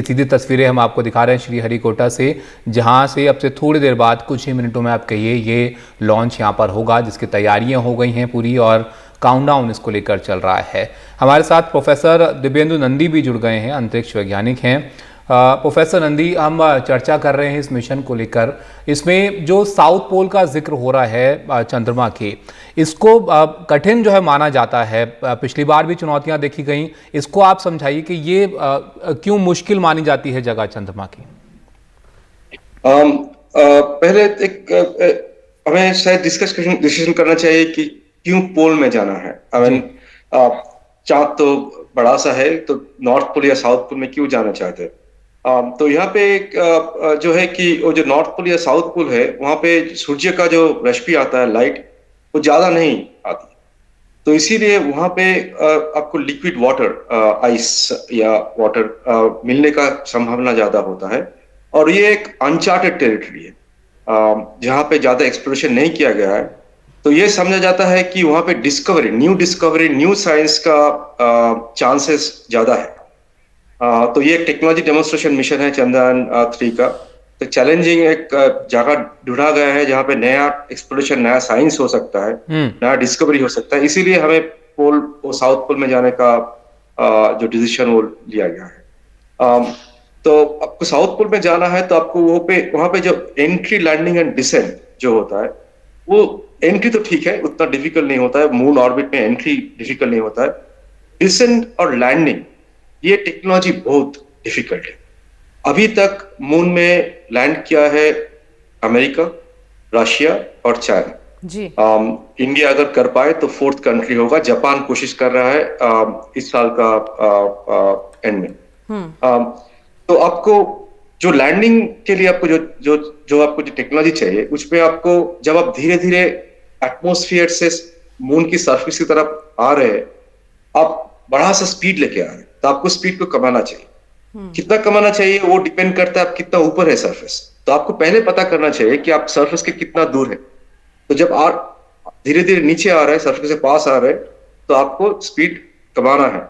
सीधी तस्वीरें हम आपको दिखा रहे हैं श्रीहरिकोटा से, जहां से अब से थोड़ी देर बाद कुछ ही मिनटों में आप कहिए ये लॉन्च यहां पर होगा, जिसकी तैयारियां हो गई हैं पूरी और काउंटडाउन इसको लेकर चल रहा है। हमारे साथ प्रोफेसर दिव्येंदु नंदी भी जुड़ गए हैं, अंतरिक्ष वैज्ञानिक हैं। प्रोफेसर नंदी, हम चर्चा कर रहे हैं इस मिशन को लेकर। इसमें जो साउथ पोल का जिक्र हो रहा है चंद्रमा के, इसको कठिन जो है माना जाता है। पिछली बार भी चुनौतियां देखी गई, इसको आप समझाइए कि ये क्यों मुश्किल मानी जाती है जगह चंद्रमा की। पहले हमें शायद डिस्कशन करना चाहिए कि क्यों पोल में जाना है। चांद तो बड़ा सा है, तो नॉर्थ पोल या साउथ पोल में क्यों जाना चाहते हैं? तो यहाँ पे जो है कि वो जो नॉर्थ पोल या साउथ पोल है, वहां पे सूर्य का जो रश्मि आता है, लाइट, वो ज्यादा नहीं आती। तो इसीलिए वहां पे आपको लिक्विड वाटर, आइस या वाटर मिलने का संभावना ज्यादा होता है। और ये एक अनचार्टेड टेरिटरी है, जहां पे ज्यादा एक्सप्लोरेशन नहीं किया गया है। तो ये समझा जाता है कि वहां पे डिस्कवरी, न्यू साइंस का चांसेस ज्यादा है। तो ये एक टेक्नोलॉजी डेमोन्स्ट्रेशन मिशन है चंद्रयान 3 का। तो चैलेंजिंग एक जगह ढूंढा गया है जहां पे नया एक्सप्लोरेशन, नया साइंस हो सकता है, नया डिस्कवरी हो सकता है। इसीलिए हमें साउथ पोल में जाने का जो डिसीजन वो लिया गया है। तो आपको साउथ पोल में जाना है तो आपको वहां पे जो एंट्री, लैंडिंग एंड डिसेंट जो होता है, वो एंट्री तो ठीक है, उतना डिफिकल्ट नहीं होता है। मून ऑर्बिट में एंट्री डिफिकल्ट नहीं होता है। डिसेंट और लैंडिंग, ये टेक्नोलॉजी बहुत डिफिकल्ट है। अभी तक मून में लैंड किया है अमेरिका, रशिया और चाइना जी। इंडिया अगर कर पाए तो 4th कंट्री होगा। जापान कोशिश कर रहा है इस साल का एंड में। तो आपको जो लैंडिंग के लिए आपको जो आपको जो टेक्नोलॉजी चाहिए, उसमें आपको जब आप धीरे धीरे एटमॉस्फेयर से मून की सरफेस की तरफ आ रहे हैं, आप बड़ा सा स्पीड लेके आ रहे हैं, तो आपको स्पीड को कमाना चाहिए। कितना कमाना चाहिए वो डिपेंड करता है आप कितना ऊपर है सरफेस। तो आपको पहले पता करना चाहिए कि आप सरफेस के कितना दूर है। तो जब आप धीरे धीरे नीचे आ रहे हैं, सरफेस से पास आ रहे हैं, तो आपको स्पीड कमाना है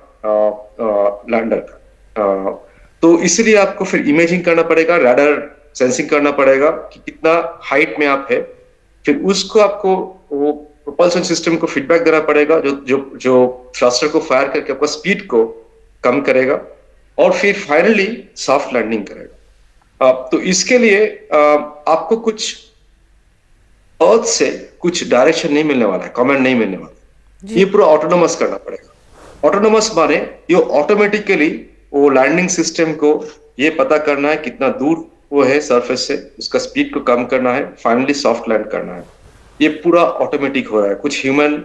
लैंडर का। तो इसलिए आपको फिर इमेजिंग करना पड़ेगा, रडार सेंसिंग करना पड़ेगा कि कितना हाइट में आप है। फिर उसको आपको वो प्रोपल्शन सिस्टम को फीडबैक देना पड़ेगा, जो थ्रस्टर को फायर करके आपका स्पीड को कम करेगा, और फिर फाइनली सॉफ्ट लैंडिंग करेगा। तो इसके लिए आपको कुछ अर्थ से कुछ डायरेक्शन नहीं मिलने वाला है, कमांड नहीं मिलने वाला। ये पूरा ऑटोनोमस करना पड़ेगा। ऑटोनोमस माने ये ऑटोमेटिकली वो लैंडिंग सिस्टम को ये पता करना है कितना दूर वो है सरफेस से, उसका स्पीड को कम करना है, फाइनली सॉफ्ट लैंड करना है। ये पूरा ऑटोमेटिक हो रहा है, कुछ ह्यूमन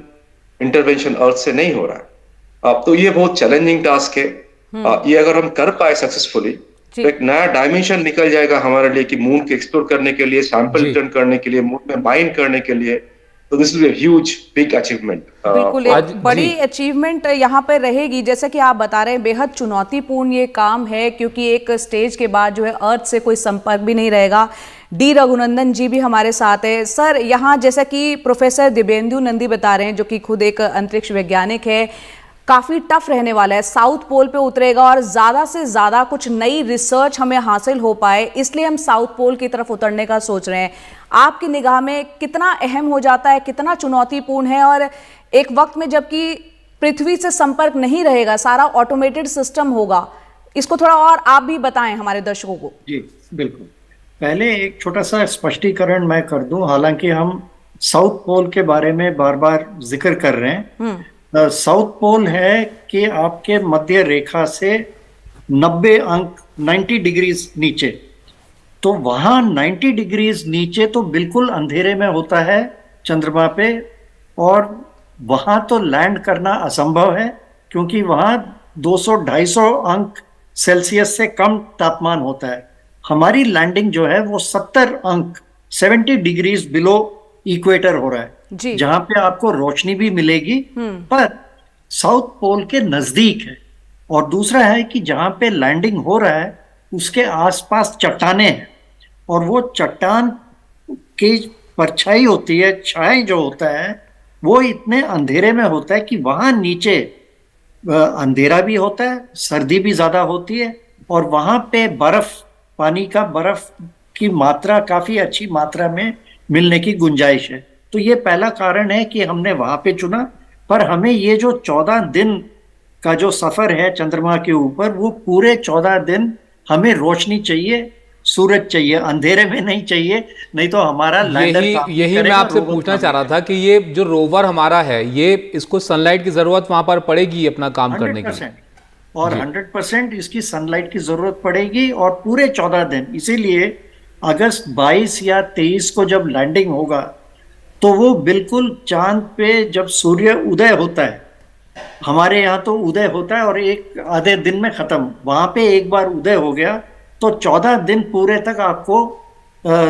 इंटरवेंशन अर्थ से नहीं हो रहा है। तो ये बहुत चैलेंजिंग टास्क है। ये अगर हम कर पाए सक्सेसफुली, तो एक नया डायमेंशन निकल जाएगा हमारे लिए कि मून को एक्सप्लोर करने के लिए, सैंपल रिटर्न करने के लिए, मून में माइन करने के लिए। तो this will be huge big achievement. बिल्कुल एक बड़ी अचीवमेंट यहाँ पर रहेगी। जैसे कि आप बता रहे हैं, बेहद चुनौतीपूर्ण ये काम है, क्योंकि एक स्टेज के बाद जो है अर्थ से कोई संपर्क भी नहीं रहेगा। डी रघुनंदन जी भी हमारे साथ है। सर, यहाँ जैसा कि प्रोफेसर दिव्येंदु नंदी बता रहे हैं, जो कि खुद एक अंतरिक्ष वैज्ञानिक है, काफ़ी टफ रहने वाला है। साउथ पोल पे उतरेगा और ज़्यादा से ज़्यादा कुछ नई रिसर्च हमें हासिल हो पाए, इसलिए हम साउथ पोल की तरफ उतरने का सोच रहे हैं। आपकी निगाह में कितना अहम हो जाता है, कितना चुनौतीपूर्ण है, और एक वक्त में जबकि पृथ्वी से संपर्क नहीं रहेगा, सारा ऑटोमेटेड सिस्टम होगा, इसको थोड़ा और आप भी बताएं हमारे दर्शकों को। जी बिल्कुल। पहले एक छोटा सा स्पष्टीकरण मैं कर दूं। हालांकि हम साउथ पोल के बारे में बार बार जिक्र कर रहे हैं, साउथ पोल है कि आपके मध्य रेखा से 90 अंक 90 डिग्रीज नीचे। तो वहां 90 डिग्रीज नीचे तो बिल्कुल अंधेरे में होता है चंद्रमा पे, और वहां तो लैंड करना असंभव है, क्योंकि वहां 200-250 अंक सेल्सियस से कम तापमान होता है। हमारी लैंडिंग जो है वो 70 अंक 70 डिग्रीज बिलो इक्वेटर हो रहा है, जहां पे आपको रोशनी भी मिलेगी, पर साउथ पोल के नजदीक है। और दूसरा है कि जहां पे लैंडिंग हो रहा है उसके आसपास चट्टाने हैं, और वो चट्टान की परछाई होती है, छाए जो होता है, वो इतने अंधेरे में होता है कि वहां नीचे अंधेरा भी होता है, सर्दी भी ज्यादा होती है, और वहां पे पानी का बर्फ की मात्रा काफी अच्छी मात्रा में मिलने की गुंजाइश है। तो ये पहला कारण है कि हमने वहां पे चुना। पर हमें ये जो 14 दिन का जो सफर है चंद्रमा के ऊपर, वो पूरे 14 दिन हमें रोशनी चाहिए, सूरज चाहिए, अंधेरे में नहीं चाहिए, नहीं तो हमारा लैंडर काम नहीं यही मैं करेगा, आपसे रोवर पूछना काम चाह नहीं रहा था करेगा। कि ये जो रोवर हमारा है, ये इसको सनलाइट की जरूरत वहां पर पड़ेगी अपना काम करने के लिए? 100%। और जी 100% इसकी सनलाइट की जरूरत पड़ेगी, और पूरे 14 दिन। इसीलिए अगस्त 22 या 23 को जब लैंडिंग होगा, तो वो बिल्कुल चांद पे जब सूर्य उदय होता है, हमारे यहाँ तो उदय होता है और एक आधे दिन में खत्म, वहां पे एक बार उदय हो गया तो 14 दिन पूरे तक आपको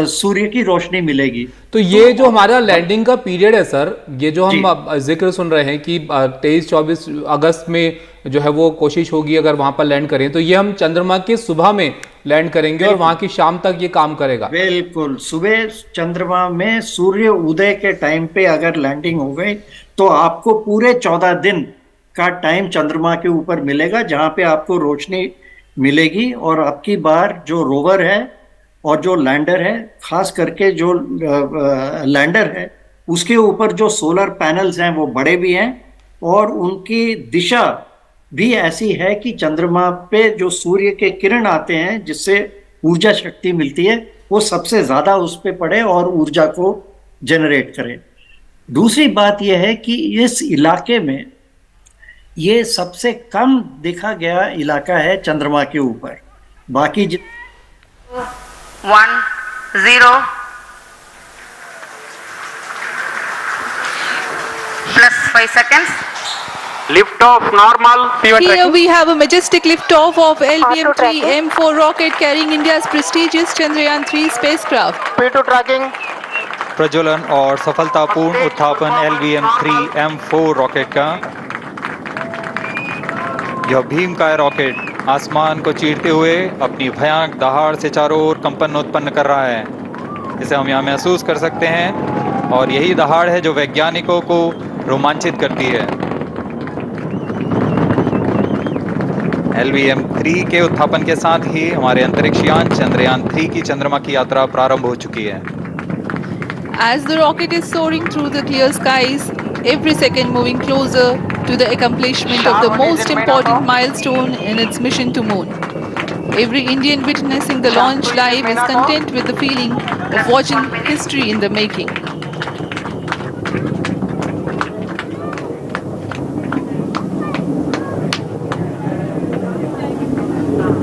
सूर्य की रोशनी मिलेगी। तो तो ये जो हमारा लैंडिंग का पीरियड है सर, ये जो जी हम जिक्र सुन रहे हैं कि 23-24 अगस्त में जो है वो कोशिश होगी अगर वहां पर लैंड करें, तो ये हम चंद्रमा के सुबह में लैंड करेंगे और वहां बिल्कुल की शाम तक ये काम करेगा? बिल्कुल, सुबह चंद्रमा में सूर्य उदय के टाइम पे अगर लैंडिंग हो गई, तो आपको पूरे 14 दिन का टाइम चंद्रमा के ऊपर मिलेगा, जहां पे आपको रोशनी मिलेगी। और आपकी बार जो रोवर है और जो लैंडर है, खास करके जो लैंडर है, उसके ऊपर जो सोलर पैनल्स हैं वो बड़े भी हैं, और उनकी दिशा भी ऐसी है कि चंद्रमा पे जो सूर्य के किरण आते हैं जिससे ऊर्जा शक्ति मिलती है, वो सबसे ज्यादा उस पे पड़े और ऊर्जा को जनरेट करे। दूसरी बात यह है कि इस इलाके में ये सबसे कम देखा गया इलाका है चंद्रमा के ऊपर। बाकी 1-0 plus 5 seconds. Lift off normal. Here we have a majestic liftoff of LVM-3 M4 rocket carrying India's prestigious Chandrayaan 3 spacecraft. P2 tracking. प्रज्वलन और सफलतापूर्ण उत्थापन LVM-3 M4 रॉकेट का। यह भीमकाय रॉकेट आसमान को चीरते हुए अपनी भयानक दहाड़ से चारों ओर कंपन उत्पन्न कर रहा है। इसे हम यहाँ महसूस कर सकते हैं, और यही दहाड़ है जो वैज्ञानिकों को रोमांचित करती है। LVM-3 के उत्थापन के साथ ही हमारे अंतरिक्ष यान चंद्रयान 3 की चंद्रमा की यात्रा प्रारंभ हो चुकी है। As the rocket is soaring through the clear skies, every second moving closer to the accomplishment of the most important milestone in its mission to moon. Every Indian witnessing the launch live is content with the feeling of watching history in the making.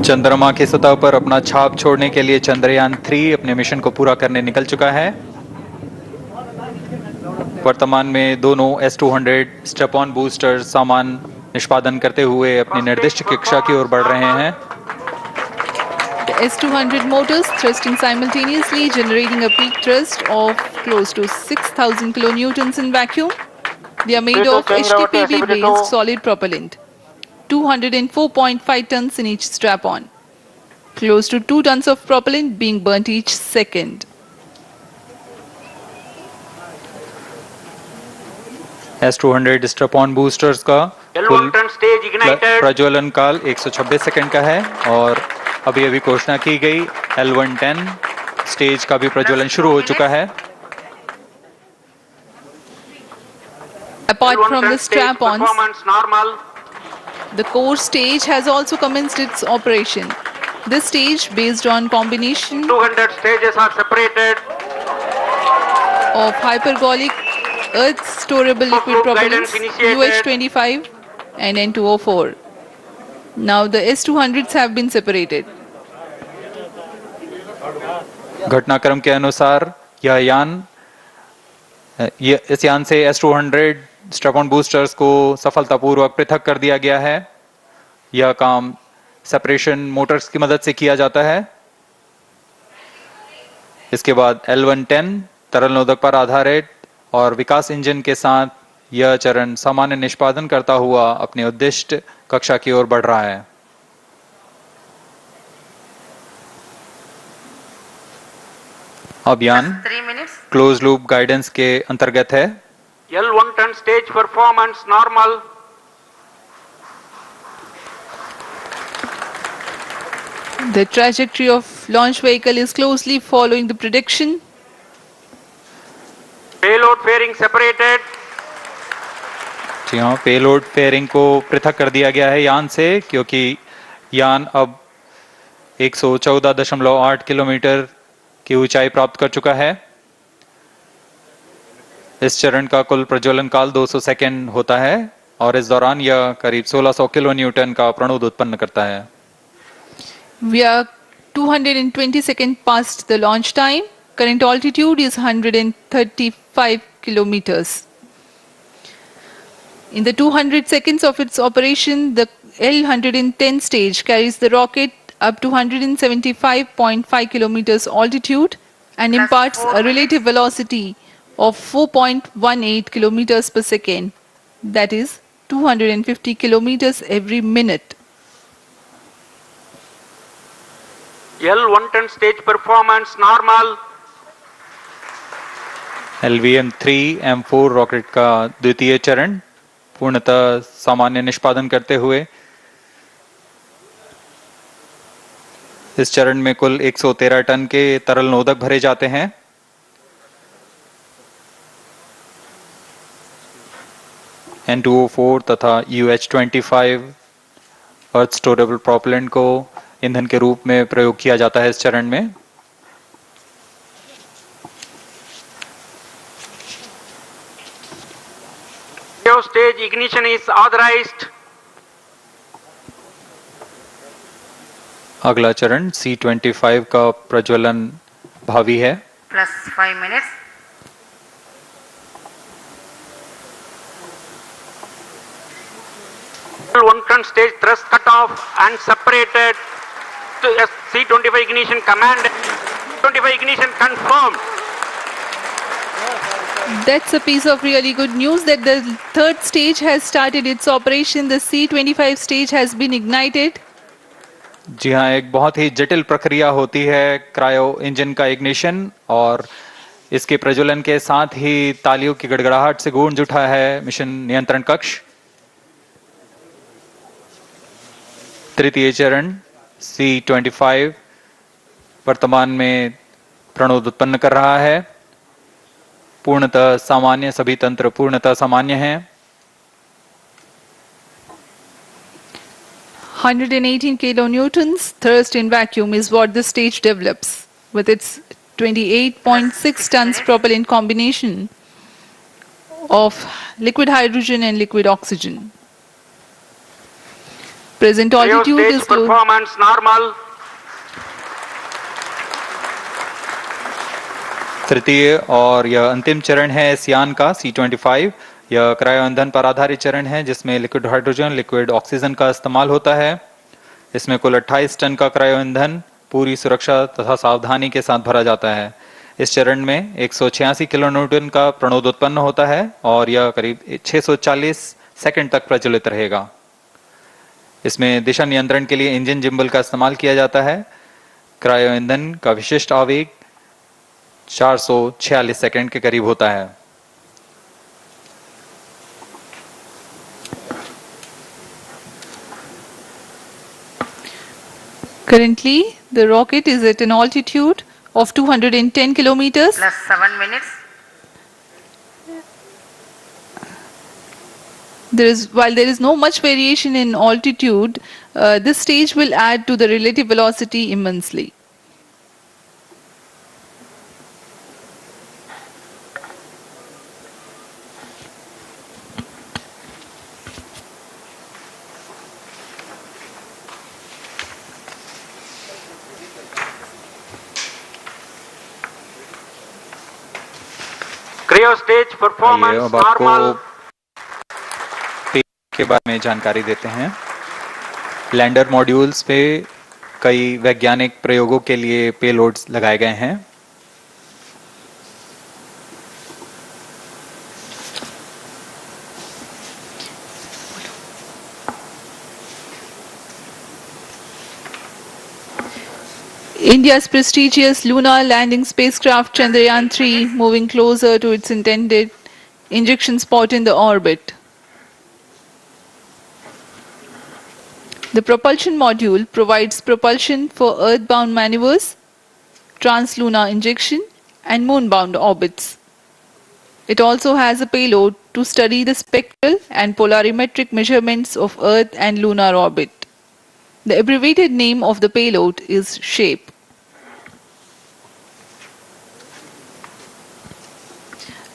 चंद्रमा की सतह पर अपना छाप छोड़ने के लिए चंद्रयान 3 अपने मिशन को पूरा करने निकल चुका है। वर्तमान में दोनों S-200 स्टेप ऑन बूस्टर सामान निष्पादन करते हुए अपनी निर्दिष्ट कक्षा की ओर बढ़ रहे हैं। The S-200 motors thrusting simultaneously, generating a peak thrust of close to 6,000 kilonewtons in vacuum. They are made of HTPB-based solid propellant. 204.5 tons in each strap-on. Close to 2 tons of propellant being burnt each second. S-200 strap-on boosters का कुल प्रज्वलन काल 126 second का है, और अभी अभी घोषणा की गई L110 स्टेज का भी प्रज्वलन शुरू हो चुका है। Apart from the strap-ons, the core stage has also commenced its operation. This stage, based on combination 200 stages are separated. of hypergolic Earth storable liquid propellants UH-25 and N2O4. Now the S-200s have been separated. घटनाक्रम के अनुसार इस यान से S-200 strap-on boosters को सफलतापूर्वक पृथक कर दिया गया है। यह काम सेपरेशन मोटर्स की मदद से किया जाता है। इसके बाद L110 तरल नोदक पर आधारित और विकास इंजन के साथ यह चरण सामान्य निष्पादन करता हुआ अपनी उद्दिष्ट कक्षा की ओर बढ़ रहा है। अब यान क्लोज लूप गाइडेंस के अंतर्गत है। L110 stage performance normal. The trajectory of launch vehicle is closely following the prediction. Payload fairing separated. जी हाँ, पेलोड फेयरिंग को पृथक कर दिया गया है यान से, क्योंकि यान अब 114.8 किलोमीटर की ऊंचाई प्राप्त कर चुका है। इस चरण का कुल प्रज्वलन काल 200 सेकेंड होता है और इस दौरान यह करीब 1600 किलो न्यूटन का प्रणोद उत्पन्न करता है। We are 220 seconds past the launch time. Current altitude is 135 kilometers. In the 200 seconds of its operation, the L-110 stage carries the rocket up to 175.5 kilometers altitude and imparts a relative velocity of 4.18 kilometers per second. That is 250 kilometers every minute. L-110 stage performance normal. LVM-3M4 rocket का द्वितीय चरण पूर्णतः सामान्य निष्पादन करते हुए इस चरण में कुल 113 टन के तरल नोदक भरे जाते हैं। N2O4 तथा UH-25 अर्थ स्टोरेबल प्रोपेलेंट को ईंधन के रूप में प्रयोग किया जाता है इस चरण में। Stage ignition is authorized. अगला चरण C-25 का प्रज्वलन भावी है। Plus 5 minutes. L-110 stage thrust cut off and separated to C-25 ignition command. 25 ignition confirmed. That's a piece of really good news that the third stage has started its operation. The C-25 stage has been ignited. जी हाँ, एक बहुत ही जटिल प्रक्रिया होती है cryo engine का ignition और इसके प्रज्वलन के साथ ही तालियों की गड़गड़ाहट से गूंज उठा है मिशन नियंत्रण कक्ष। तृतीय चरण C-25 वर्तमान में प्रणोद उत्पन्न कर रहा है। पूर्णतः सामान्य, सभी तंत्र पूर्णतः सामान्य हैं। 118 kilonewtons thrust in vacuum is what the stage develops with its 28.6 tons propellant combination of liquid hydrogen and liquid oxygen. Present altitude Stage is low. performance normal. तृतीय और यह अंतिम चरण है इस यान का C-25। यह क्रायो ईंधन पर आधारित चरण है जिसमें लिक्विड हाइड्रोजन, लिक्विड ऑक्सीजन का इस्तेमाल होता है। इसमें कुल 28 टन का क्रायो ईंधन पूरी सुरक्षा तथा सावधानी के साथ भरा जाता है। इस चरण में 186 किलो न्यूटन का प्रणोद उत्पन्न होता है और यह करीब 640 सेकंड तक प्रज्वलित रहेगा। इसमें दिशा नियंत्रण के लिए इंजन जिम्बल का इस्तेमाल किया जाता है। क्रायो ईंधन का विशिष्ट आवेग 446 सेकंड के करीब होता है। Currently, the rocket is at an altitude of 210 kilometers. Plus 7 minutes. While there is no much variation in altitude, this stage will add to the relative velocity immensely. Cryo stage performance अब आपको normal. के बारे में जानकारी देते हैं। Lander modules पे कई वैज्ञानिक प्रयोगों के लिए पेलोड्स लगाए गए हैं। India's prestigious lunar landing spacecraft Chandrayaan 3 moving closer to its intended injection spot in the orbit. The propulsion module provides propulsion for earthbound maneuvers, translunar injection, and moonbound orbits. It also has a payload to study the spectral and polarimetric measurements of Earth and lunar orbit. The abbreviated name of the payload is SHAPE.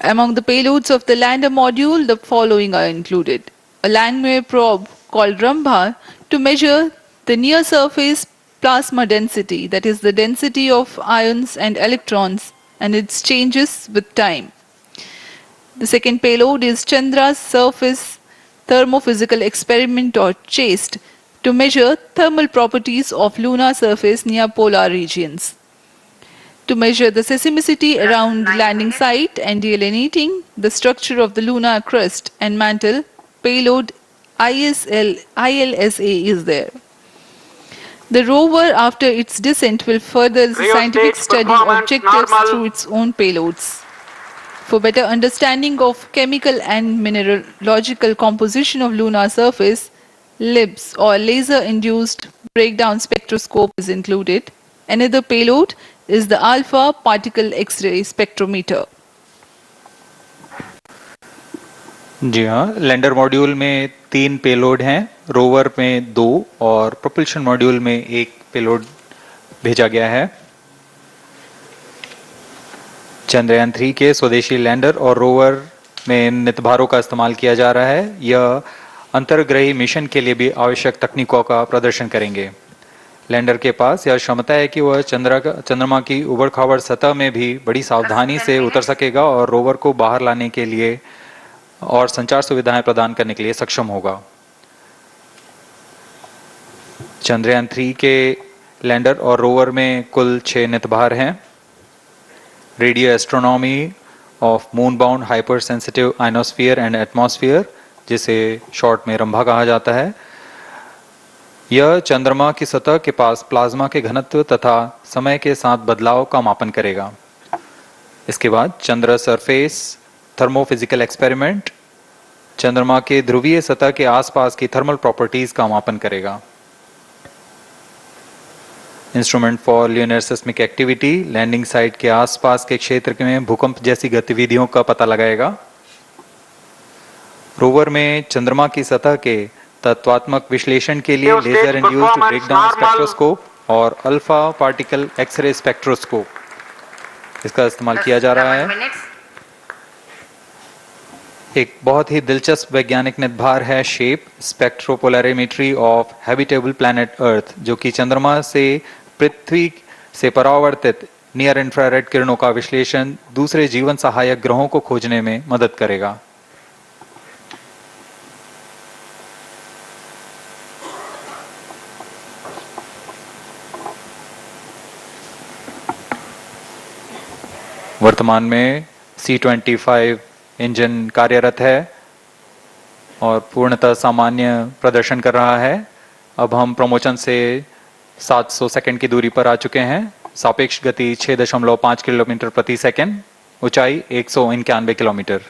Among the payloads of the lander module, the following are included. A Langmuir probe called Rambha to measure the near-surface plasma density, that is the density of ions and electrons, and its changes with time. The second payload is Chandra's surface thermophysical experiment, or CHASTE, to measure thermal properties of lunar surface near polar regions. To measure the seismicity around landing site and delineating the structure of the lunar crust and mantle, payload ILSA is there. The rover, after its descent, will further the scientific study objectives through its own payloads. For better understanding of chemical and mineralogical composition of lunar surface, LIBS, or laser-induced breakdown spectroscope, is included. Another payload is the alpha particle X-ray spectrometer. जी हाँ, lander module में 3 payload हैं, rover में 2 और propulsion module में 1 payload भेजा गया है। चंद्रयान 3 के स्वदेशी लैंडर और रोवर में नितभारों का इस्तेमाल किया जा रहा है। यह अंतर्ग्रही मिशन के लिए भी आवश्यक तकनीकों का प्रदर्शन करेंगे। लैंडर के पास यह क्षमता है कि वह चंद्रमा की उबड़-खाबड़ सतह में भी बड़ी सावधानी से उतर सकेगा और रोवर को बाहर लाने के लिए और संचार सुविधाएं प्रदान करने के लिए सक्षम होगा। चंद्रयान 3 के लैंडर और रोवर में कुल 6 नितभार हैं। Radio astronomy of moon bound hyper sensitive ionosphere and atmosphere, जिसे शॉर्ट में रंभा कहा जाता है, यह चंद्रमा की सतह के पास प्लाज्मा के घनत्व तथा समय के साथ बदलाव का मापन करेगा। इसके बाद चंद्र सरफेस थर्मोफिजिकल एक्सपेरिमेंट चंद्रमा के ध्रुवीय सतह के आसपास की थर्मल प्रॉपर्टीज का मापन करेगा। Instrument for lunar seismic activity landing site के आसपास के क्षेत्र में भूकंप जैसी गतिविधियों का पता लगाएगा। रोवर में चंद्रमा की सतह के तत्वात्मक विश्लेषण के लिए लेजर इंड्यूस्ड ब्रेकडाउन स्पेक्ट्रोस्कोप और अल्फा पार्टिकल एक्सरे स्पेक्ट्रोस्कोप इसका इस्तेमाल किया जा रहा है। एक बहुत ही दिलचस्प वैज्ञानिक नितभार है shape स्पेक्ट्रोपोलैरिमेट्री of habitable planet earth, जो कि चंद्रमा से पृथ्वी से परावर्तित नियर इंफ्रारेड किरणों का विश्लेषण दूसरे जीवन सहायक ग्रहों को खोजने में मदद करेगा। वर्तमान में C-25 इंजन कार्यरत है और पूर्णतः सामान्य प्रदर्शन कर रहा है। अब हम प्रमोशन से 700 सेकंड की दूरी पर आ चुके हैं। सापेक्ष गति 6.5 किलोमीटर प्रति सेकंड, ऊंचाई 191 kilometre.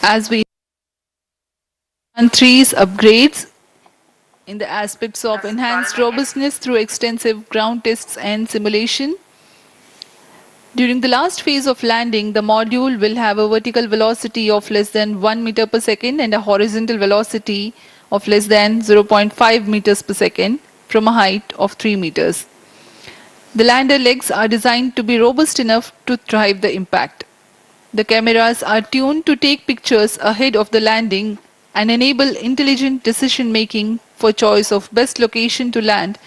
As we and 3's upgrades in the aspects of enhanced robustness through extensive ground tests and simulation. During the last phase of landing, the module will have a vertical velocity of less than 1 meter per second and a horizontal velocity of less than 0.5 meters per second from a height of 3 meters. The lander legs are designed to be robust enough to thrive the impact. The cameras are tuned to take pictures ahead of the landing and enable intelligent decision-making for choice of best location to land,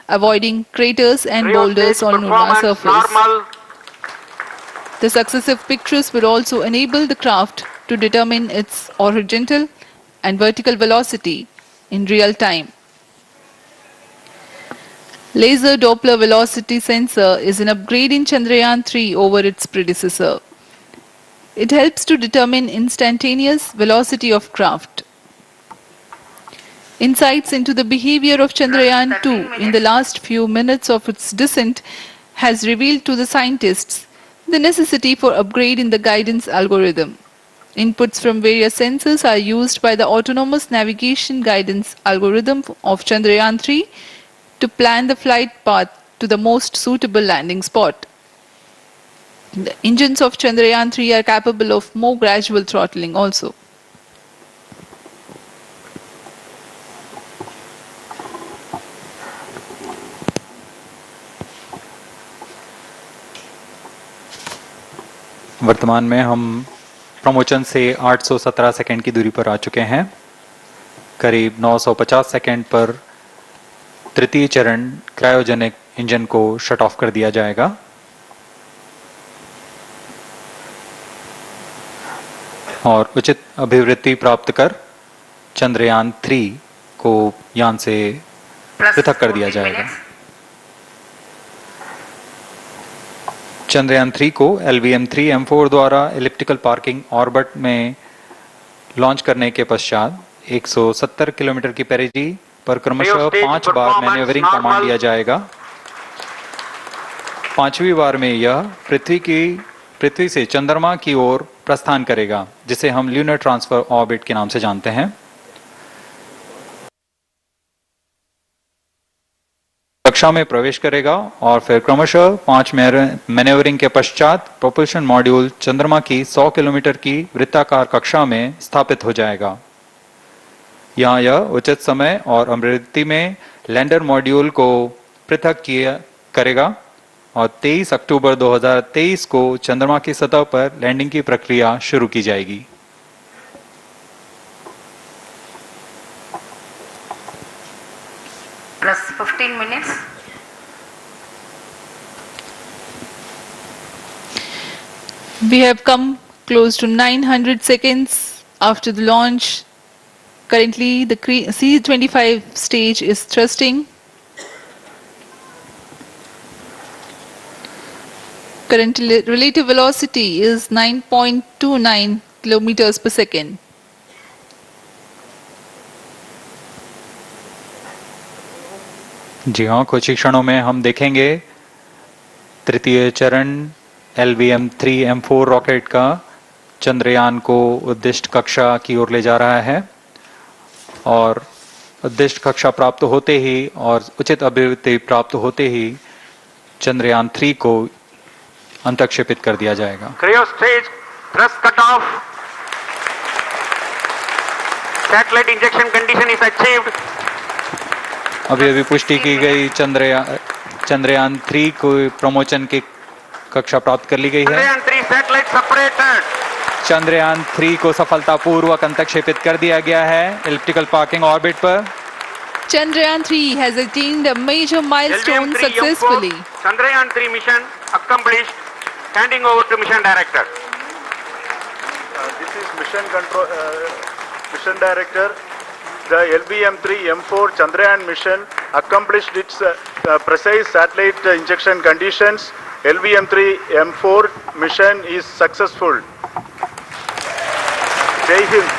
avoiding craters and boulders on lunar surface. The successive pictures will also enable the craft to determine its horizontal and vertical velocity in real time. Laser Doppler velocity sensor is an upgrade in Chandrayaan 3 over its predecessor. It helps to determine instantaneous velocity of craft. Insights into the behavior of Chandrayaan 2 in the last few minutes of its descent has revealed to the scientists the necessity for upgrade in the guidance algorithm. Inputs from various sensors are used by the autonomous navigation guidance algorithm of Chandrayaan-3 to plan the flight path to the most suitable landing spot. The engines of Chandrayaan-3 are capable of more gradual throttling also. वर्तमान में हम promotion से 817 second की दूरी पर आ चुके हैं। करीब 950 सेकंड पर तृतीय चरण क्रायोजेनिक इंजन को शट ऑफ कर दिया जाएगा। और उचित अभिवृद्धि प्राप्त कर चंद्रयान 3 को यान से पृथक कर दिया जाएगा। चंद्रयान 3 को LVM-3 M4 द्वारा एलिप्टिकल पार्किंग ऑर्बिट में लॉन्च करने के पश्चात 170 किलोमीटर की पेरिजी पर क्रमशः 5 बार मैन्यूवरिंग कमांड दिया जाएगा। 5वीं बार में यह पृथ्वी से चंद्रमा की ओर प्रस्थान करेगा, जिसे हम ल्यूनर ट्रांसफर ऑर्बिट के नाम से जानते हैं। कक्षा में प्रवेश करेगा और फिर क्रमशः 5 मैन्यूवरिंग के पश्चात प्रोपल्शन मॉड्यूल चंद्रमा की 100 किलोमीटर की वृत्ताकार कक्षा में स्थापित हो जाएगा। यहाँ यह उचित समय और अभिवृद्धि में लैंडर मॉड्यूल को पृथक करेगा और 23 अक्टूबर 2023 को चंद्रमा की सतह पर लैंडिंग की प्रक्रिया शुरू की जाएगी। Plus 15 minutes. We have come close to 900 seconds after the launch. Currently, the C-25 stage is thrusting. Current relative velocity is 9.29 kilometers per second. जी हाँ, कुछ ही क्षणों में हम देखेंगे तृतीय चरण LVM-3 M4 रॉकेट का चंद्रयान को उद्दिष्ट कक्षा की ओर ले जा रहा है और उद्दिष्ट कक्षा प्राप्त होते ही और उचित अभिवृद्धि प्राप्त होते ही चंद्रयान 3 को अंतक्षेपित कर दिया जाएगा। Cryo stage thrust cutoff. Satellite injection condition is achieved. अभी पुष्टि की गई चंद्रयान 3 को प्रमोशन की कक्षा प्राप्त कर ली गई है। Chandrayaan 3 satellite separated. चंद्रयान 3 को सफलतापूर्वक अंतक्षेपित कर दिया गया है एलिप्टिकल पार्किंग ऑर्बिट पर। Chandrayaan 3 has attained a major milestone LVM-3 successfully. Chandrayaan 3 mission accomplished. Handing over to mission director. This is mission director. The LVM-3 M4 Chandrayaan mission accomplished its precise satellite injection conditions. LVM-3 M4 mission is successful. Jai Hind.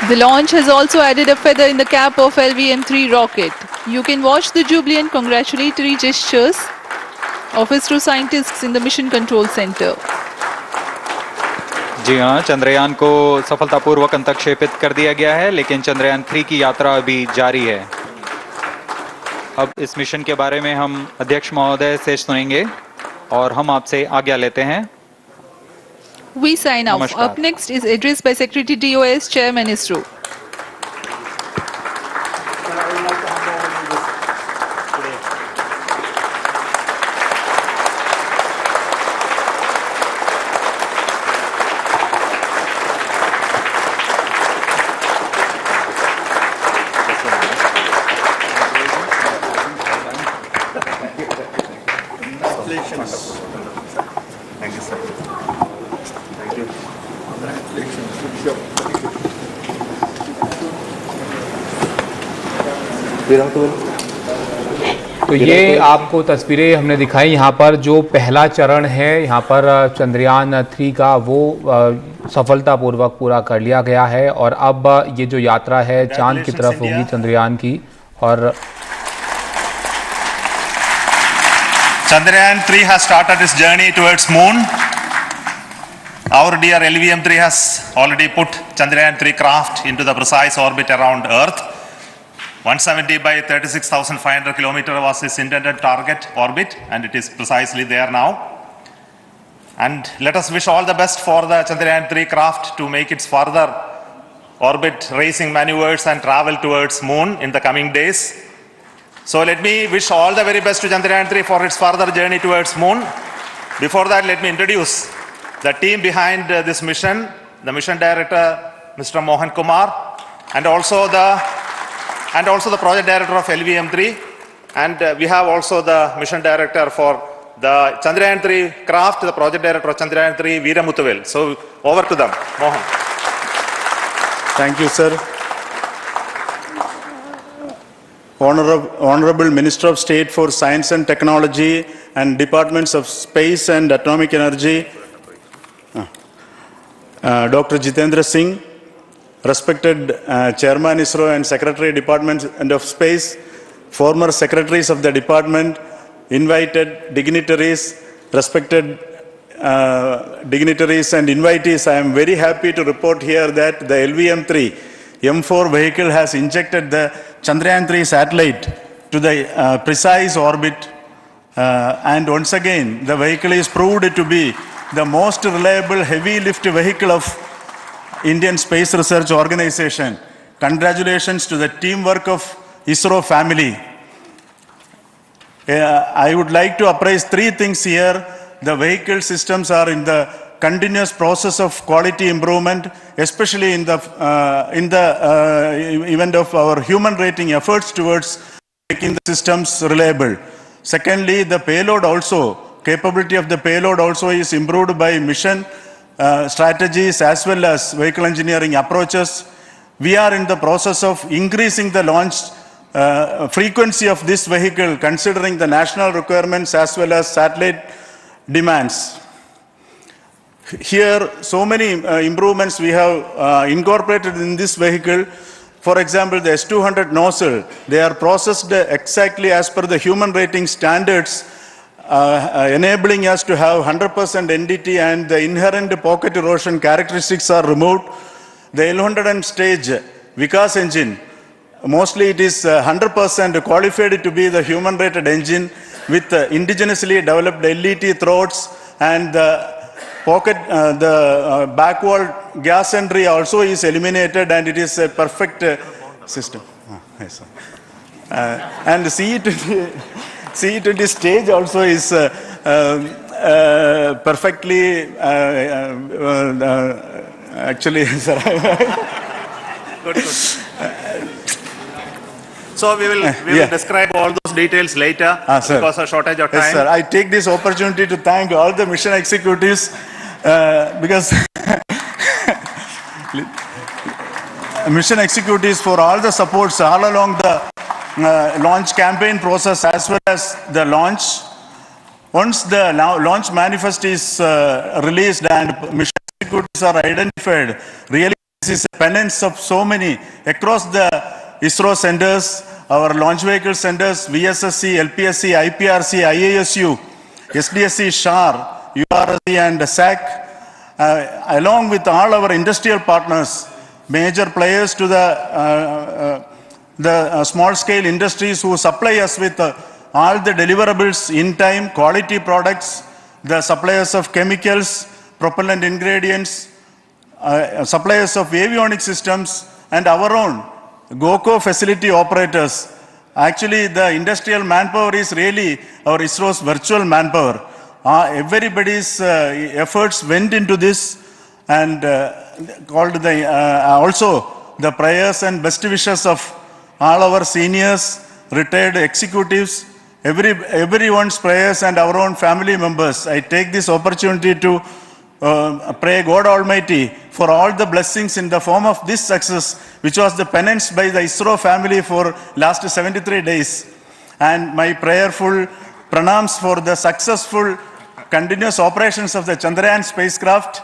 The launch has also added a feather in the cap of LVM-3 rocket. You can watch the jubilant congratulatory gestures of ISRO scientists in the Mission Control Center. जी हाँ, चंद्रयान को सफलतापूर्वक अंतक्षेपित कर दिया गया है, लेकिन चंद्रयान 3 की यात्रा अभी जारी है। अब इस मिशन के बारे में हम अध्यक्ष महोदय से सुनेंगे और हम आपसे आज्ञा लेते हैं। We sign off. Up next is address by Secretary DOS, Chairman ISRO. तो ये आपको तस्वीरें हमने दिखाई यहाँ पर जो पहला चरण है यहाँ पर चंद्रयान 3 का वो सफलतापूर्वक पूरा कर लिया गया है और अब ये जो यात्रा है चांद की तरफ होगी चंद्रयान की। और Chandrayaan 3 has started its journey towards moon. Our dear LVM-3 has already put Chandrayaan-3 craft into the precise orbit around Earth. 170 by 36,500 kilometers was its intended target orbit, and it is precisely there now. And let us wish all the best for the Chandrayaan-3 craft to make its further orbit racing maneuvers and travel towards moon in the coming days. So let me wish all the very best to Chandrayaan-3 for its further journey towards moon. Before that, let me introduce the team behind this mission, the mission director, Mr. Mohan Kumar, and also the project director of LVM-3, and we have also the mission director for the Chandrayaan-3 craft, the project director of Chandrayaan-3, Veera Muthuvel. So over to them, Mohan. Thank you, sir. Honorable Minister of State for Science and Technology and Departments of Space and Atomic Energy, Dr. Jitendra Singh, respected Chairman ISRO and Secretary Department of Space, former secretaries of the department, invited dignitaries, respected dignitaries and invitees, I am very happy to report here that the LVM-3 M4 vehicle has injected the Chandrayaan-3 satellite to the precise orbit, and once again the vehicle is proved to be the most reliable heavy lift vehicle of Indian Space Research Organization. Congratulations to the teamwork of ISRO family. I would like to appraise three things here. The vehicle systems are in the continuous process of quality improvement, especially in the event of our human rating efforts towards making the systems reliable. Secondly, the payload also, capability of the payload also is improved by mission strategies as well as vehicle engineering approaches. We are in the process of increasing the launch frequency of this vehicle considering the national requirements as well as satellite demands. Here, so many improvements we have incorporated in this vehicle. For example, the S200 nozzle, they are processed exactly as per the human rating standards, enabling us to have 100% NDT, and the inherent pocket erosion characteristics are removed. The L100 stage Vikas engine, mostly it is 100% qualified to be the human rated engine with indigenously developed LET throats, and the pocket, the back wall gas entry also is eliminated, and it is a perfect system. Yes, and CE20 stage also is perfectly actually, sir. Good. So we will describe all those details later because of shortage of time. Yes, sir. I take this opportunity to thank all the mission executives because mission executives for all the supports all along the launch campaign process as well as the launch. Once the launch manifest is released and mission executives are identified, really this is a penance of so many across the ISRO centers, our launch vehicle centers, VSSC, LPSC, IPRC, IASU, SDSC, SHAR, URSC and SAC, along with all our industrial partners, major players to the small-scale industries who supply us with all the deliverables in time, quality products, the suppliers of chemicals, propellant ingredients, suppliers of avionics systems, and our own GOCO facility operators. Actually, the industrial manpower is really our ISRO's virtual manpower. Everybody's efforts went into this, and also the prayers and best wishes of all our seniors, retired executives, everyone's prayers and our own family members. I take this opportunity to pray God Almighty for all the blessings in the form of this success, which was the penance by the ISRO family for last 73 days. And my prayerful pranams for the successful continuous operations of the Chandrayaan spacecraft,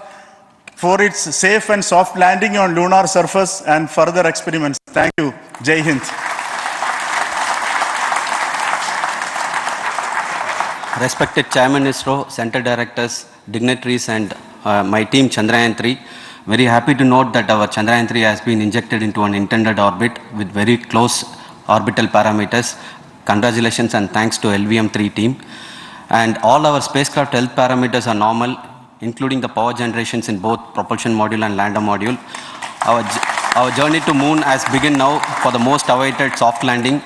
for its safe and soft landing on lunar surface and further experiments. Thank you. Jai Hind. Respected Chairman ISRO, Center Directors, dignitaries and my team Chandrayaan 3. Very happy to note that our Chandrayaan 3 has been injected into an intended orbit with very close orbital parameters. Congratulations and thanks to LVM-3 team. And all our spacecraft health parameters are normal, including the power generations in both propulsion module and lander module. Our journey to moon has begun now for the most awaited soft landing.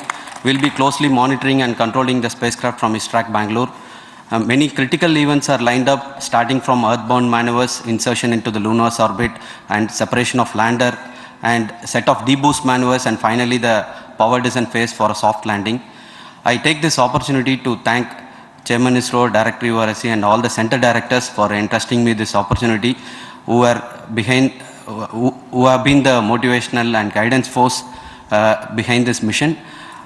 We'll be closely monitoring and controlling the spacecraft from ISRO Bangalore. Many critical events are lined up, starting from earthbound maneuvers, insertion into the lunar orbit, and separation of lander, and set of deboost maneuvers, and finally the power descent phase for a soft landing. I take this opportunity to thank Chairman ISRO, Director URSC, and all the center directors for entrusting me this opportunity, who have been the motivational and guidance force behind this mission.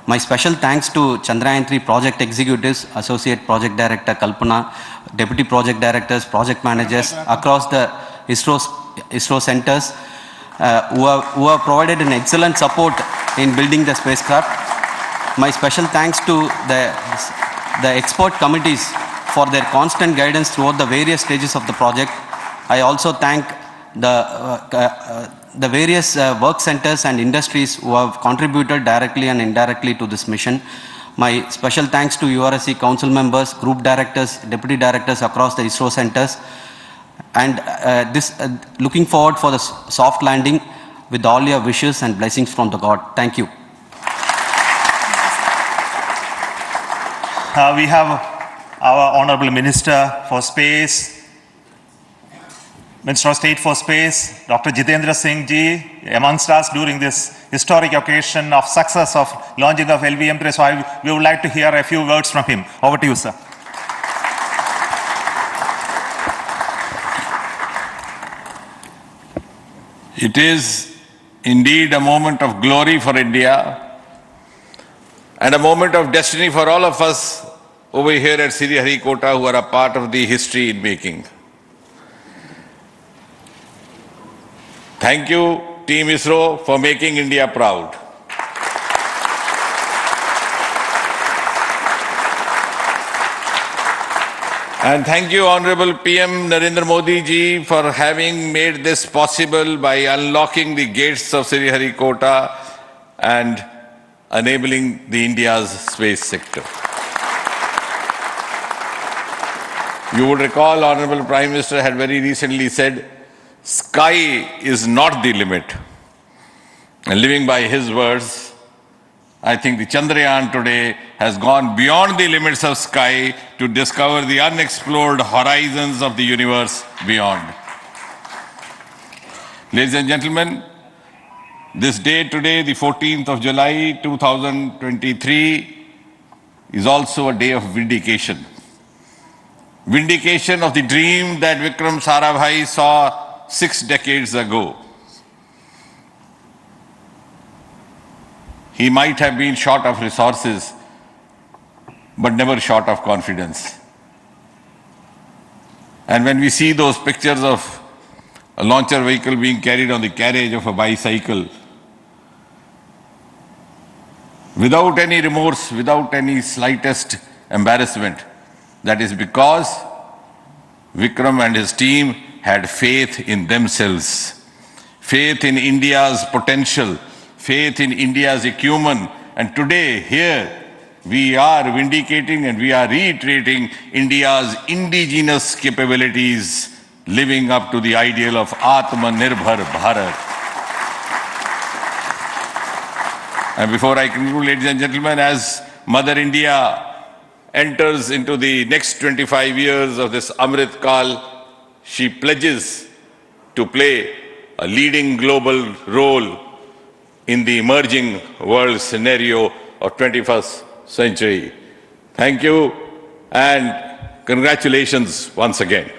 My special thanks to Chandrayaan 3 project executives, Associate Project Director Kalpana, Deputy Project Directors, Project Managers across the ISRO centers who have provided an excellent support in building the spacecraft. My special thanks to the expert committees for their constant guidance throughout the various stages of the project. I also thank the various work centers and industries who have contributed directly and indirectly to this mission. My special thanks to URSC council members, group directors, deputy directors across the ISRO centers, and looking forward for the soft landing with all your wishes and blessings from the God. Thank you. We have our Honorable Minister for Space, Minister of State for Space, Dr. Jitendra Singh ji, amongst us during this historic occasion of success of launching of LVM-3. So we would like to hear a few words from him. Over to you, sir. It is indeed a moment of glory for India and a moment of destiny for all of us over here at Sriharikota who are a part of the history in making. Thank you, Team ISRO, for making India proud. And thank you, Honorable PM Narendra Modi ji, for having made this possible by unlocking the gates of Sriharikota and enabling the India's space sector. You would recall, Honorable Prime Minister had very recently said, sky is not the limit. And living by his words, I think the Chandrayaan today has gone beyond the limits of sky to discover the unexplored horizons of the universe beyond. Ladies and gentlemen, this day today, the 14th of July 2023, is also a day of vindication. Vindication of the dream that Vikram Sarabhai saw 6 decades ago. He might have been short of resources, but never short of confidence. And when we see those pictures of a launcher vehicle being carried on the carriage of a bicycle, without any remorse, without any slightest embarrassment, that is because Vikram and his team had faith in themselves, faith in India's potential, faith in India's acumen. And today, here, we are vindicating and we are reiterating India's indigenous capabilities, living up to the ideal of Atmanirbhar Bharat. And before I conclude, ladies and gentlemen, as Mother India enters into the next 25 years of this Amrit Kal, she pledges to play a leading global role in the emerging world scenario of 21st century. Thank you and congratulations once again.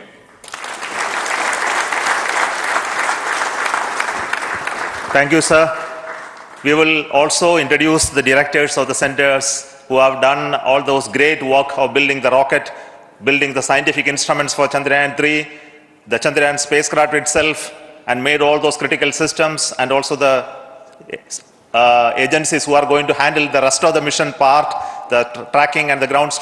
Thank you, sir. We will also introduce the directors of the centers who have done all those great work of building the rocket, building the scientific instruments for Chandrayaan 3, the Chandrayaan spacecraft itself, and made all those critical systems, and also the agencies who are going to handle the rest of the mission part, the tracking and the ground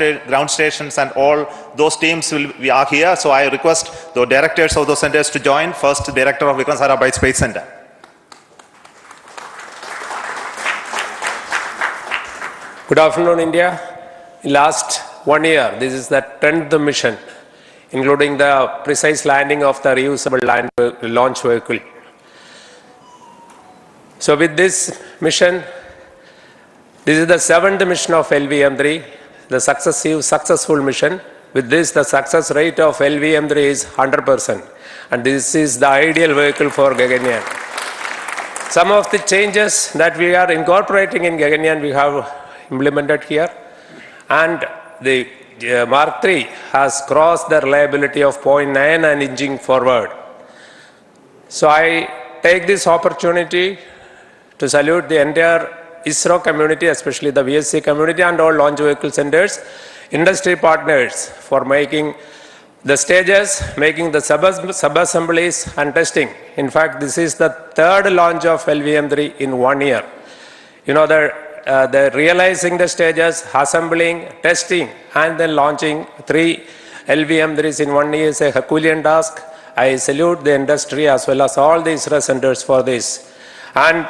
stations and all those teams are here. So I request the directors of those centers to join. First, Director of Vikram Sarabhai Space Center. Good afternoon, India. In last 1 year, this is the 10th mission, including the precise landing of the reusable launch vehicle. So with this mission, this is the 7th mission of LVM-3, the successful mission. With this, the success rate of LVM-3 is 100%. And this is the ideal vehicle for Gaganyaan. Some of the changes that we are incorporating in Gaganyaan, we have implemented here. And the Mark III has crossed the reliability of 0.9 and inching forward. So I take this opportunity to salute the entire ISRO community, especially the VSC community and all launch vehicle centers, industry partners for making the stages, making the sub-assemblies and testing. In fact, this is the 3rd launch of LVM-3 in 1 year. You know, the realizing the stages, assembling, testing, and then launching 3 LVM-3s in 1 year is a Herculean task. I salute the industry as well as all the ISRO centers for this. And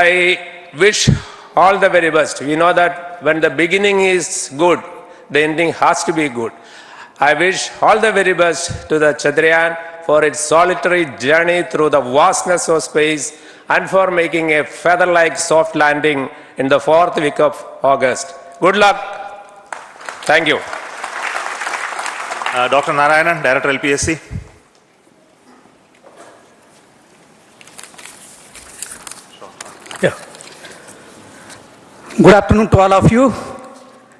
I wish all the very best. We know that when the beginning is good, the ending has to be good. I wish all the very best to the Chandrayaan for its solitary journey through the vastness of space and for making a feather-like soft landing in the 4th week of August. Good luck. Thank you. Dr. Narayanan, Director LPSC. Yeah. Good afternoon to all of you.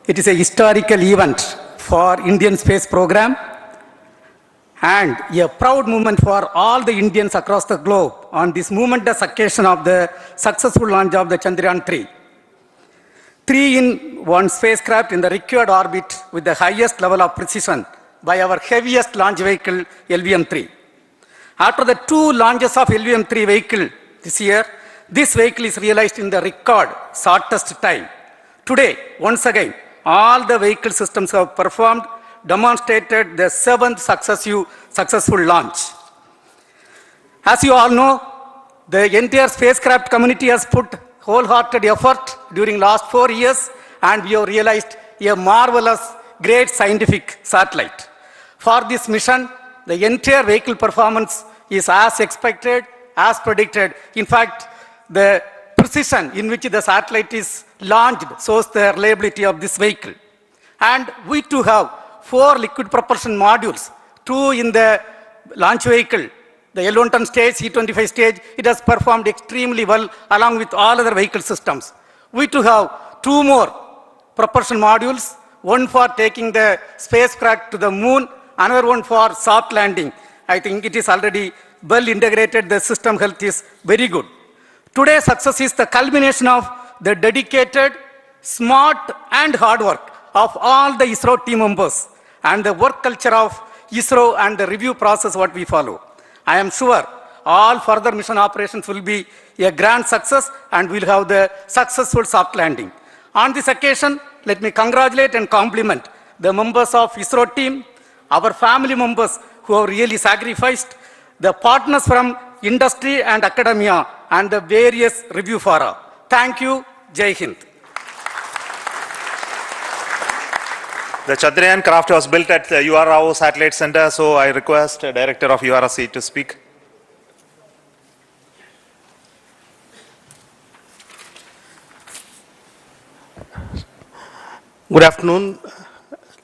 It is a historical event for Indian space program and a proud moment for all the Indians across the globe on this momentous occasion of the successful launch of the Chandrayaan-3. 3-in-1 spacecraft in the required orbit with the highest level of precision by our heaviest launch vehicle, LVM-3. After the 2 launches of LVM-3 vehicle this year, this vehicle is realized in the record shortest time. Today, once again, all the vehicle systems have performed, demonstrated the 7th successful launch. As you all know, the entire spacecraft community has put wholehearted effort during last 4 years, and we have realized a marvelous, great scientific satellite. For this mission, the entire vehicle performance is as expected, as predicted. In fact, the precision in which the satellite is launched shows the reliability of this vehicle. And we too have 4 liquid propulsion modules, 2 in the launch vehicle. The L110 stage, C25 stage, it has performed extremely well along with all other vehicle systems. We too have 2 more propulsion modules, one for taking the spacecraft to the moon, another one for soft landing. I think it is already well integrated, the system health is very good. Today's success is the culmination of the dedicated, smart and hard work of all the ISRO team members and the work culture of ISRO and the review process what we follow. I am sure all further mission operations will be a grand success and we'll have the successful soft landing. On this occasion, let me congratulate and compliment the members of ISRO team, our family members who have really sacrificed, the partners from industry and academia, and the various review fora. Thank you. Jai Hind. The Chandrayaan craft was built at the URO Satellite Center, so I request the Director of URC to speak. Good afternoon,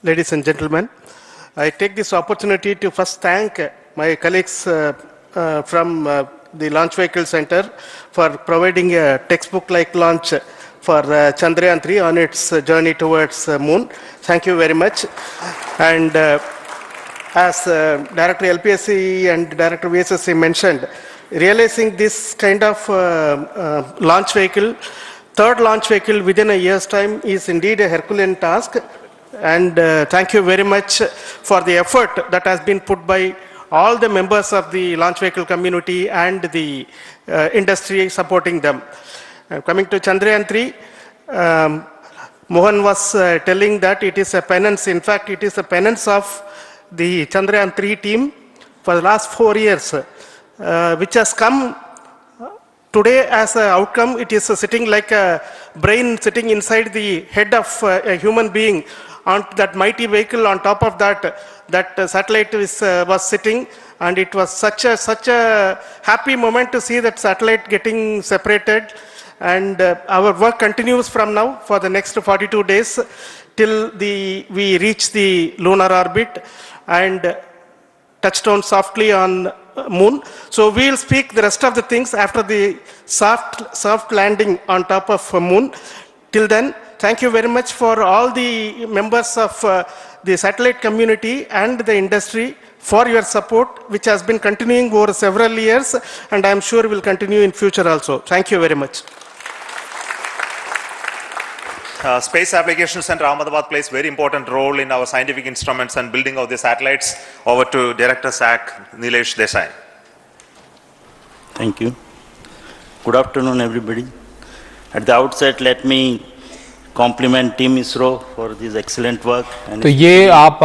ladies and gentlemen. I take this opportunity to first thank my colleagues from the Launch Vehicle Center for providing a textbook-like launch for Chandrayaan-3 on its journey towards moon. Thank you very much. And as Director LPSC and Director VSSC mentioned, realizing this kind of launch vehicle, 3rd launch vehicle within a year's time is indeed a Herculean task. And thank you very much for the effort that has been put by all the members of the launch vehicle community and the industry supporting them. Coming to Chandrayaan-3, Mohan was telling that it is a penance. In fact, it is a penance of the Chandrayaan 3 team for the last 4 years, which has come today as an outcome. It is sitting like a brain sitting inside the head of a human being on that mighty vehicle. On top of that satellite was sitting, and it was such a happy moment to see that satellite getting separated. And our work continues from now for the next 42 days till we reach the lunar orbit and touchdown softly on moon. So we'll speak the rest of the things after the soft landing on top of moon. Till then, thank you very much for all the members of the satellite community and the industry for your support, which has been continuing over several years, and I'm sure will continue in future also. Thank you very much. Space Applications Center Ahmedabad plays very important role in our scientific instruments and building of the satellites. Over to Director SAC, Nilesh Desai. Thank you. Good afternoon, everybody. At the outset, let me compliment Team ISRO for this excellent work. तो ये आप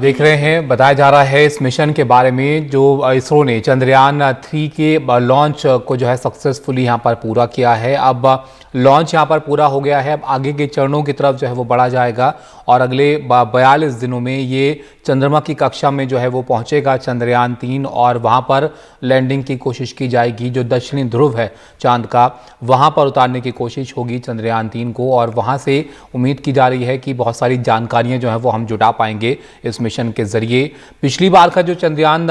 देख रहे हैं, बताया जा रहा है इस मिशन के बारे में जो इसरो ने चंद्रयान 3 के लॉन्च को जो है सक्सेसफुली यहाँ पर पूरा किया है। अब लॉन्च यहाँ पर पूरा हो गया है, अब आगे के चरणों की तरफ जो है वो बढ़ा जाएगा और अगले 42 दिनों में ये चंद्रमा की कक्षा में जो है वो पहुंचेगा चंद्रयान 3 और वहाँ पर लैंडिंग की कोशिश की जाएगी। जो दक्षिणी ध्रुव है चांद का, वहाँ पर उतारने की कोशिश होगी चंद्रयान 3 को और वहाँ से उम्मीद की जा रही है कि बहुत सारी जानकारियाँ जो है वो हम जुटा पाएंगे इस मिशन के ज़रिए। पिछली बार का जो चंद्रयान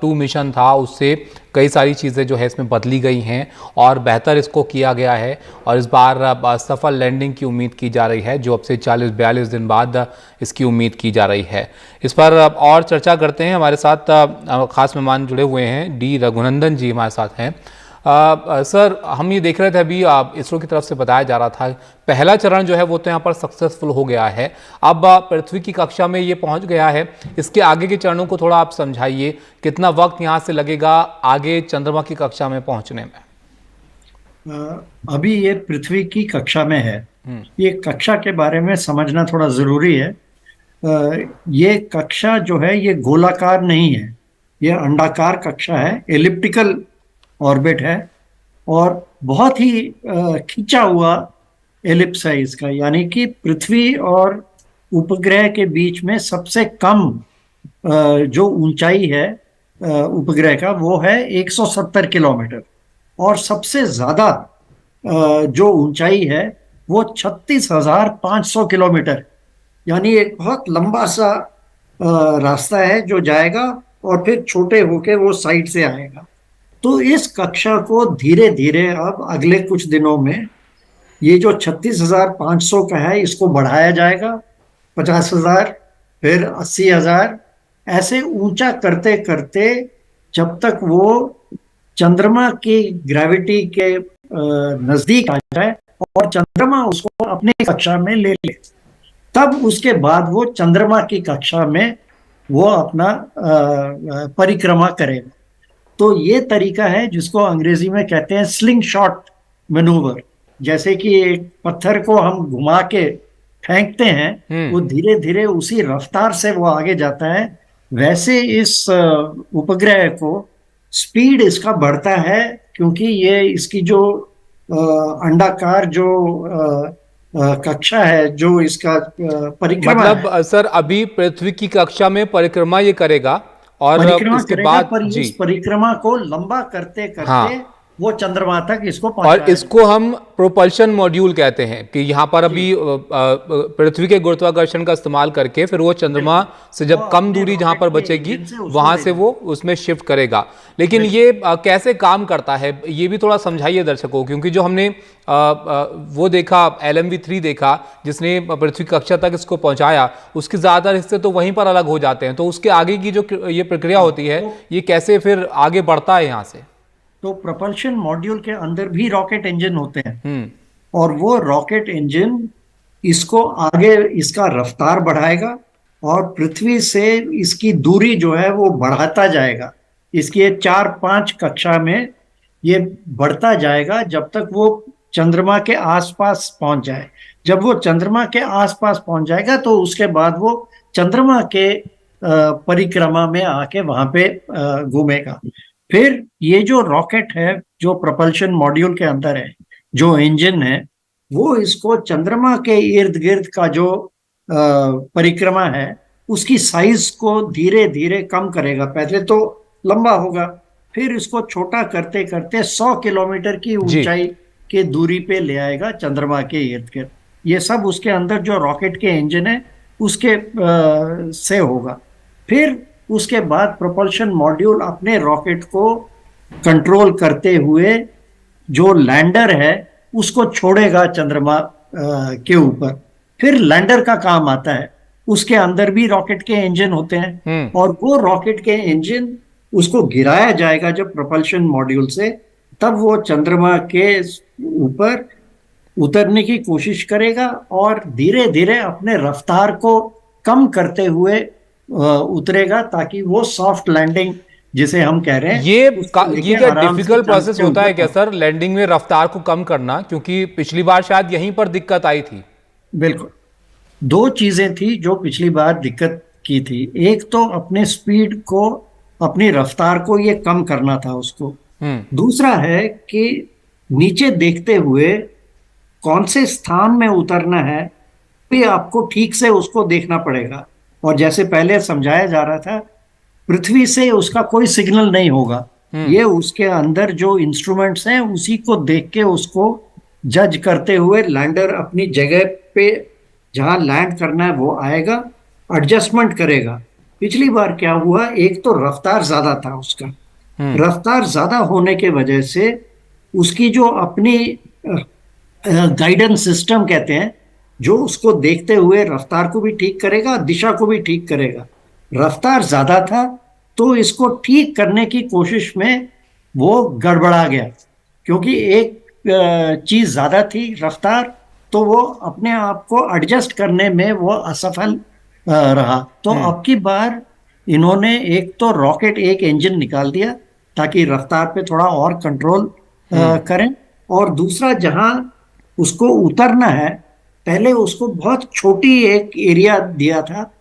2 मिशन था उससे कई सारी चीज़ें जो है इसमें बदली गई हैं और बेहतर इसको किया गया है और इस बार सफल लैंडिंग की उम्मीद की जा रही है, जो अब से 40-42 दिन बाद इसकी उम्मीद की जा रही है। इस पर और चर्चा करते हैं। हमारे साथ खास मेहमान जुड़े हुए हैं, डी रघुनंदन जी हमारे साथ हैं। सर, हम ये देख रहे थे अभी इसरो की तरफ से बताया जा रहा था पहला चरण जो है वो तो यहाँ पर सक्सेसफुल हो गया है, अब पृथ्वी की कक्षा में ये पहुँच गया है। इसके आगे के चरणों को थोड़ा आप समझाइए, कितना वक्त यहाँ से लगेगा आगे चंद्रमा की कक्षा में पहुँचने में? अभी ये पृथ्वी की कक्षा में है। ये कक्षा के बारे में समझना थोड़ा जरूरी है। ये कक्षा जो है ये गोलाकार नहीं है, ये अंडाकार कक्षा है, एलिप्टिकल ऑर्बिट है और बहुत ही खिंचा हुआ एलिप्स है इसका, यानी कि पृथ्वी और उपग्रह के बीच में सबसे कम जो ऊंचाई है उपग्रह का वो है 170 किलोमीटर और सबसे ज्यादा जो ऊंचाई है वो 36,500 किलोमीटर, यानी एक बहुत लंबा सा रास्ता है जो जाएगा और फिर छोटे होके वो साइड से आएगा। तो इस कक्षा को धीरे धीरे अब अगले कुछ दिनों में ये जो 36,500 का है इसको बढ़ाया जाएगा, 50,000, फिर 80,000, ऐसे ऊंचा करते करते जब तक वो चंद्रमा की ग्रेविटी के नजदीक आ जाए और चंद्रमा उसको अपनी कक्षा में ले ले, तब उसके बाद वो चंद्रमा की कक्षा में वो अपना परिक्रमा करेगा। तो ये तरीका है जिसको अंग्रेजी में कहते हैं स्लिंग शॉट मैनूवर। जैसे कि एक पत्थर को हम घुमा के फेंकते हैं, वो धीरे धीरे उसी रफ्तार से वो आगे जाता है, वैसे इस उपग्रह को स्पीड इसका बढ़ता है, क्योंकि ये इसकी जो अंडाकार जो कक्षा है, जो इसका परिक्रमा मतलब है। सर, अभी पृथ्वी की कक्षा में परिक्रमा ये करेगा और इसके बाद इस परिक्रमा को लंबा करते करते वो चंद्रमा तक इसको पहुंचाएगा। और इसको हम प्रोपल्शन मॉड्यूल कहते हैं कि यहाँ पर अभी पृथ्वी के गुरुत्वाकर्षण का इस्तेमाल करके फिर वो चंद्रमा से जब कम दूरी जहाँ पर बचेगी वहां से वो उसमें शिफ्ट करेगा। लेकिन ये कैसे काम करता है ये भी थोड़ा समझाइए दर्शकों, क्योंकि जो हमने वो देखा LMV-3 देखा जिसने पृथ्वी कक्षा तक इसको पहुंचाया, उसके ज्यादातर हिस्से तो वहीं पर अलग हो जाते हैं। तो उसके आगे की जो ये प्रक्रिया होती है ये कैसे फिर आगे बढ़ता है यहाँ से? तो प्रोपल्शन मॉड्यूल के अंदर भी रॉकेट इंजन होते हैं और वो रॉकेट इंजन इसको आगे इसका रफ्तार बढ़ाएगा और पृथ्वी से इसकी दूरी जो है वो बढ़ाता जाएगा। इसकी 4-5 कक्षा में ये बढ़ता जाएगा जब तक वो चंद्रमा के आसपास पहुंच जाए। जब वो चंद्रमा के आसपास पहुंच जाएगा तो उसके बाद वो चंद्रमा के परिक्रमा में आके वहां पे घूमेगा। फिर ये जो रॉकेट है, जो propulsion मॉड्यूल के अंदर है, जो इंजन है, वो इसको चंद्रमा के इर्द गिर्द का जो परिक्रमा है उसकी साइज को धीरे धीरे कम करेगा। पहले तो लंबा होगा, फिर इसको छोटा करते करते 100 किलोमीटर की ऊंचाई के दूरी पे ले आएगा चंद्रमा के इर्द गिर्द। ये सब उसके अंदर जो रॉकेट के इंजन है उसके से होगा। फिर उसके बाद प्रोपल्शन मॉड्यूल अपने रॉकेट को कंट्रोल करते हुए जो लैंडर है उसको छोड़ेगा चंद्रमा के ऊपर। फिर लैंडर का काम आता है, उसके अंदर भी रॉकेट के इंजन होते हैं और वो रॉकेट के इंजन उसको गिराया जाएगा जब प्रोपल्शन मॉड्यूल से, तब वो चंद्रमा के ऊपर उतरने की कोशिश करेगा और धीरे धीरे अपने रफ्तार को कम करते हुए उतरेगा ताकि वो सॉफ्ट लैंडिंग जिसे हम कह रहे हैं। ये क्या डिफिकल्ट प्रोसेस होता है क्या सर, लैंडिंग में रफ्तार को कम करना? क्योंकि पिछली बार शायद यहीं पर दिक्कत आई थी। बिल्कुल, दो चीजें थी जो पिछली बार दिक्कत की थी। एक तो अपने स्पीड को, अपनी रफ्तार को ये कम करना था उसको। दूसरा है कि नीचे देखते हुए कौन से स्थान में उतरना है भी आपको ठीक से उसको देखना पड़ेगा। और जैसे पहले समझाया जा रहा था, पृथ्वी से उसका कोई सिग्नल नहीं होगा, ये उसके अंदर जो इंस्ट्रूमेंट्स हैं उसी को देख के उसको जज करते हुए लैंडर अपनी जगह पे जहां लैंड करना है वो आएगा, एडजस्टमेंट करेगा। पिछली बार क्या हुआ, एक तो रफ्तार ज्यादा था उसका, रफ्तार ज्यादा होने के वजह से उसकी जो अपनी गाइडेंस सिस्टम कहते हैं, जो उसको देखते हुए रफ्तार को भी ठीक करेगा, दिशा को भी ठीक करेगा, रफ्तार ज्यादा था तो इसको ठीक करने की कोशिश में वो गड़बड़ा गया। क्योंकि एक चीज ज्यादा थी, रफ्तार, तो वो अपने आप को एडजस्ट करने में वो असफल रहा। तो अब की बार इन्होंने एक तो रॉकेट एक इंजन निकाल दिया ताकि रफ्तार पे थोड़ा और कंट्रोल करें, और दूसरा जहां उसको उतरना है, पहले उसको बहुत छोटी एक एरिया दिया था,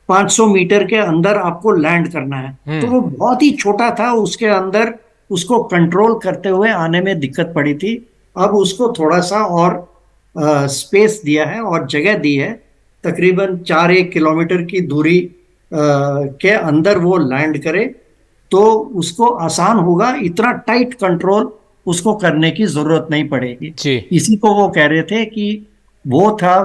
500 मीटर के अंदर आपको लैंड करना है, तो वो बहुत ही छोटा था, उसके अंदर उसको कंट्रोल करते हुए आने में दिक्कत पड़ी थी। अब उसको थोड़ा सा और स्पेस दिया है और जगह दी है, तकरीबन 4-1 किलोमीटर की दूरी के अंदर वो लैंड करे तो उसको आसान होगा, इतना टाइट कंट्रोल उसको करने की जरूरत नहीं पड़ेगी। इसी को वो कह रहे थे कि वो था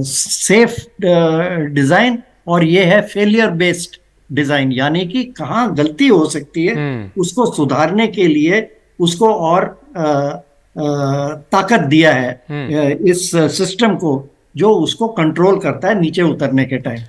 सेफ डिजाइन और ये है फेलियर बेस्ड डिजाइन, यानी कि कहाँ गलती हो सकती है उसको सुधारने के लिए उसको और ताकत दिया है इस सिस्टम को, जो उसको कंट्रोल करता है नीचे उतरने के टाइम।